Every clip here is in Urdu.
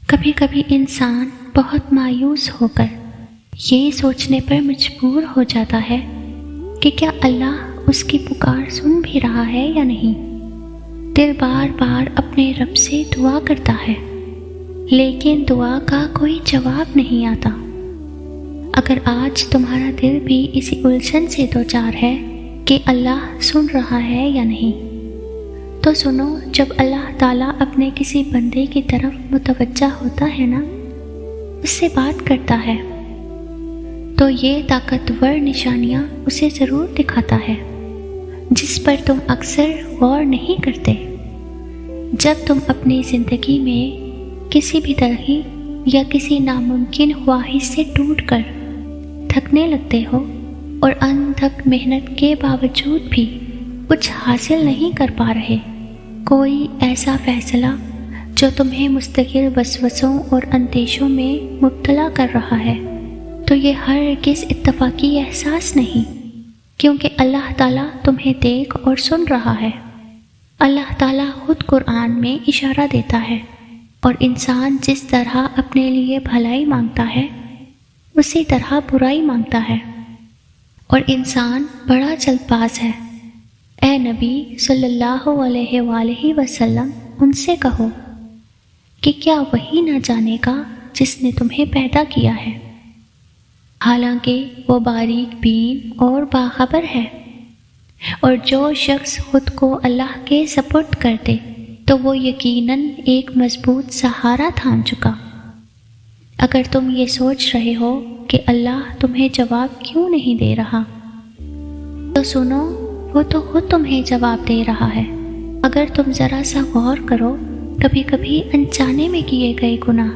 کبھی کبھی انسان بہت مایوس ہو کر یہ سوچنے پر مجبور ہو جاتا ہے کہ کیا اللہ اس کی پکار سن بھی رہا ہے یا نہیں۔ دل بار بار اپنے رب سے دعا کرتا ہے، لیکن دعا کا کوئی جواب نہیں آتا۔ اگر آج تمہارا دل بھی اسی الجھن سے دوچار ہے کہ اللہ سن رہا ہے یا نہیں، تو سنو، جب اللہ تعالیٰ اپنے کسی بندے کی طرف متوجہ ہوتا ہے نا، اس سے بات کرتا ہے، تو یہ طاقتور نشانیاں اسے ضرور دکھاتا ہے جس پر تم اکثر غور نہیں کرتے۔ جب تم اپنی زندگی میں کسی بھی طرح یا کسی ناممکن خواہش سے ٹوٹ کر تھکنے لگتے ہو اور انتھک محنت کے باوجود بھی کچھ حاصل نہیں کر پا رہے، کوئی ایسا فیصلہ جو تمہیں مستقل وسوسوں اور اندیشوں میں مبتلا کر رہا ہے، تو یہ ہرگز اتفاقی احساس نہیں، کیونکہ اللہ تعالیٰ تمہیں دیکھ اور سن رہا ہے۔ اللہ تعالیٰ خود قرآن میں اشارہ دیتا ہے، اور انسان جس طرح اپنے لیے بھلائی مانگتا ہے اسی طرح برائی مانگتا ہے، اور انسان بڑا جلد باز ہے۔ اے نبی صلی اللہ علیہ وآلہ وسلم، ان سے کہو کہ کیا وہی نہ جانے گا جس نے تمہیں پیدا کیا ہے، حالانکہ وہ باریک بین اور باخبر ہے۔ اور جو شخص خود کو اللہ کے سپرد کر دے تو وہ یقیناً ایک مضبوط سہارا تھام چکا۔ اگر تم یہ سوچ رہے ہو کہ اللہ تمہیں جواب کیوں نہیں دے رہا، تو سنو، وہ تو خود تمہیں جواب دے رہا ہے۔ اگر تم ذرا سا غور کرو، کبھی کبھی انجانے میں کیے گئے گناہ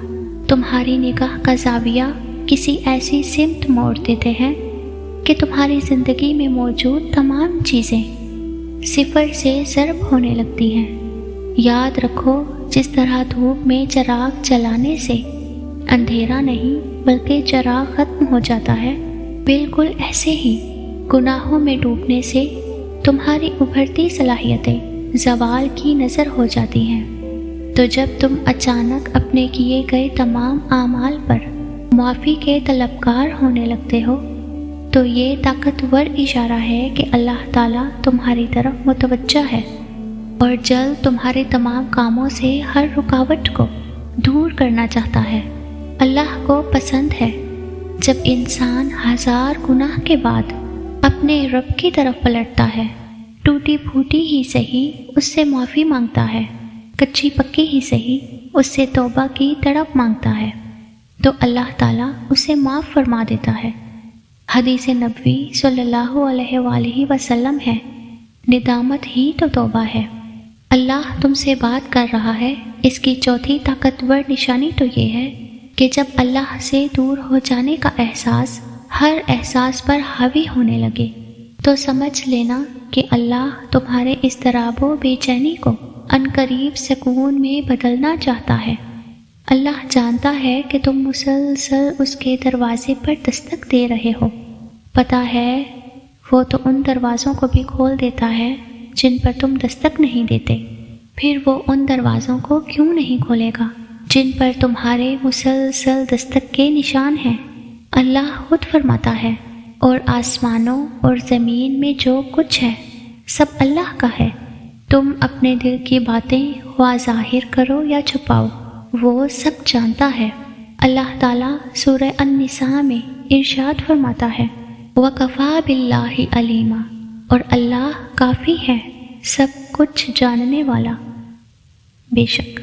تمہاری نگاہ کا زاویہ کسی ایسی سمت موڑ دیتے ہیں کہ تمہاری زندگی میں موجود تمام چیزیں صفر سے ضرب ہونے لگتی ہیں۔ یاد رکھو، جس طرح دھوپ میں چراغ جلانے سے اندھیرا نہیں بلکہ چراغ ختم ہو جاتا ہے، بالکل ایسے ہی گناہوں میں ڈوبنے سے تمہاری ابھرتی صلاحیتیں زوال کی نظر ہو جاتی ہیں۔ تو جب تم اچانک اپنے کیے گئے تمام اعمال پر معافی کے طلبگار ہونے لگتے ہو، تو یہ طاقتور اشارہ ہے کہ اللہ تعالیٰ تمہاری طرف متوجہ ہے اور جلد تمہارے تمام کاموں سے ہر رکاوٹ کو دور کرنا چاہتا ہے۔ اللہ کو پسند ہے جب انسان ہزار گناہ کے بعد اپنے رب کی طرف پلٹتا ہے، ٹوٹی پھوٹی ہی صحیح اس سے معافی مانگتا ہے، کچی پکی ہی صحیح اس سے توبہ کی تڑپ مانگتا ہے، تو اللہ تعالیٰ اسے معاف فرما دیتا ہے۔ حدیث نبوی صلی اللہ علیہ وآلہ وسلم ہے، ندامت ہی تو توبہ ہے۔ اللہ تم سے بات کر رہا ہے۔ اس کی چوتھی طاقتور نشانی تو یہ ہے کہ جب اللہ سے دور ہو جانے کا احساس ہر احساس پر حاوی ہونے لگے، تو سمجھ لینا کہ اللہ تمہارے اضطراب و بے چینی کو عنقریب سکون میں بدلنا چاہتا ہے۔ اللہ جانتا ہے کہ تم مسلسل اس کے دروازے پر دستک دے رہے ہو۔ پتہ ہے، وہ تو ان دروازوں کو بھی کھول دیتا ہے جن پر تم دستک نہیں دیتے۔ پھر وہ ان دروازوں کو کیوں نہیں کھولے گا جن پر تمہارے مسلسل دستک کے نشان ہیں؟ اللہ خود فرماتا ہے، اور آسمانوں اور زمین میں جو کچھ ہے سب اللہ کا ہے۔ تم اپنے دل کی باتیں خواہ ظاہر کرو یا چھپاؤ، وہ سب جانتا ہے۔ اللہ تعالیٰ سورہ النساء میں ارشاد فرماتا ہے، وَكَفَى بِاللَّهِ عَلِيمًا، اور اللہ کافی ہے، سب کچھ جاننے والا۔ بے شک